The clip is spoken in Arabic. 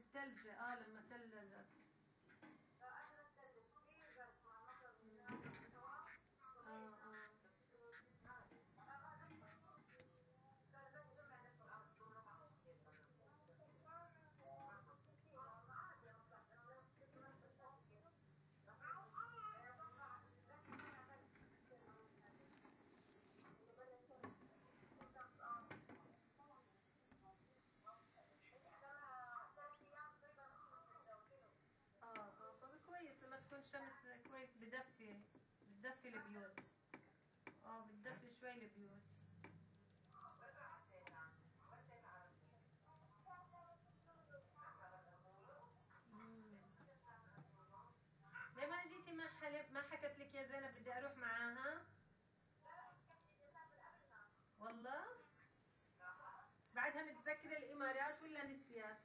الثلجة لما ثلجت. اه طب كويس لما تكون الشمس كويس بتدفي البيوت. بتدفي شوي البيوت. مم. ليه ما جيتي مع حلب؟ ما حكت لك يا زينب بدي اروح معاها؟ والله بعدها متذكرة الامارات ولا نسيت؟